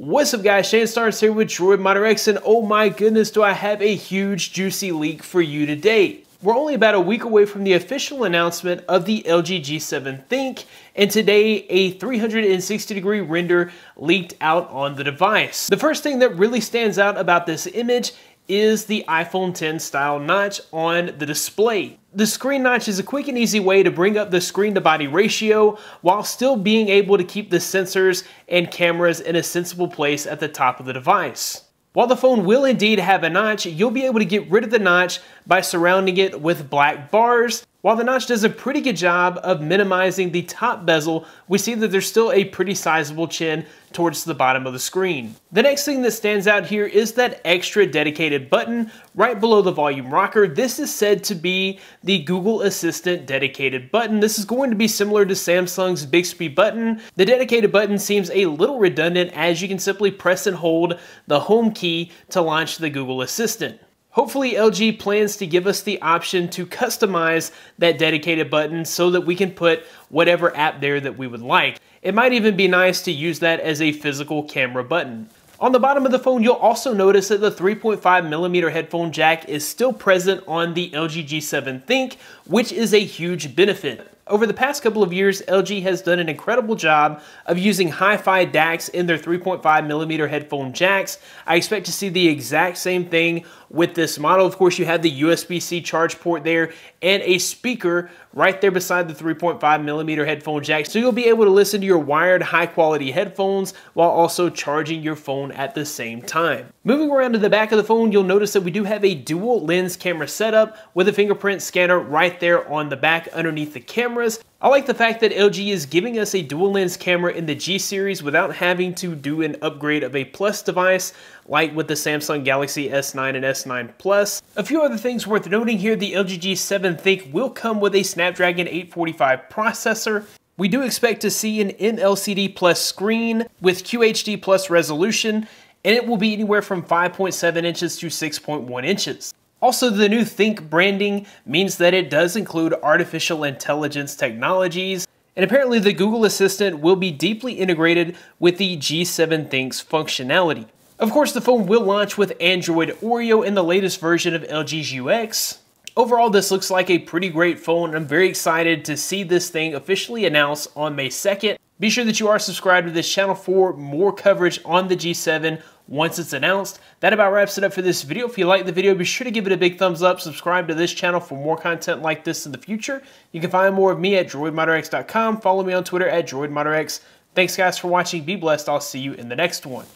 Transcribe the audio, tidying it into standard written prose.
What's up guys, Shane Starnes here with Droid Modder X, and oh my goodness do I have a huge juicy leak for you today. We're only about a week away from the official announcement of the LG G7 Think, and today a 360 degree render leaked out on the device. The first thing that really stands out about this image is the iPhone X style notch on the display. The screen notch is a quick and easy way to bring up the screen to body ratio while still being able to keep the sensors and cameras in a sensible place at the top of the device. While the phone will indeed have a notch, you'll be able to get rid of the notch by surrounding it with black bars. While the notch does a pretty good job of minimizing the top bezel, we see that there's still a pretty sizable chin towards the bottom of the screen. The next thing that stands out here is that extra dedicated button right below the volume rocker. This is said to be the Google Assistant dedicated button. This is going to be similar to Samsung's Bixby button. The dedicated button seems a little redundant, as you can simply press and hold the home key to launch the Google Assistant. Hopefully LG plans to give us the option to customize that dedicated button so that we can put whatever app there that we would like. It might even be nice to use that as a physical camera button. On the bottom of the phone, you'll also notice that the 3.5mm headphone jack is still present on the LG G7 Think, which is a huge benefit. Over the past couple of years, LG has done an incredible job of using hi-fi DACs in their 3.5mm headphone jacks. I expect to see the exact same thing with this model. Of course, you have the USB-C charge port there and a speaker right there beside the 3.5mm headphone jack. So you'll be able to listen to your wired high-quality headphones while also charging your phone at the same time. Moving around to the back of the phone, you'll notice that we do have a dual lens camera setup with a fingerprint scanner right there on the back underneath the cameras. I like the fact that LG is giving us a dual lens camera in the G series without having to do an upgrade of a Plus device like with the Samsung Galaxy S9 and S9 Plus. A few other things worth noting here: the LG G7 Think will come with a Snapdragon 845 processor. We do expect to see an MLCD Plus screen with QHD Plus resolution, and it will be anywhere from 5.7 inches to 6.1 inches. Also, the new Think branding means that it does include artificial intelligence technologies, and apparently the Google Assistant will be deeply integrated with the G7 Think's functionality. Of course, the phone will launch with Android Oreo in the latest version of LG's UX. Overall, this looks like a pretty great phone, and I'm very excited to see this thing officially announced on May 2nd. Be sure that you are subscribed to this channel for more coverage on the G7 once it's announced. That about wraps it up for this video. If you liked the video, be sure to give it a big thumbs up. Subscribe to this channel for more content like this in the future. You can find more of me at droidmodderx.com. Follow me on Twitter at droidmodderx. Thanks guys for watching. Be blessed. I'll see you in the next one.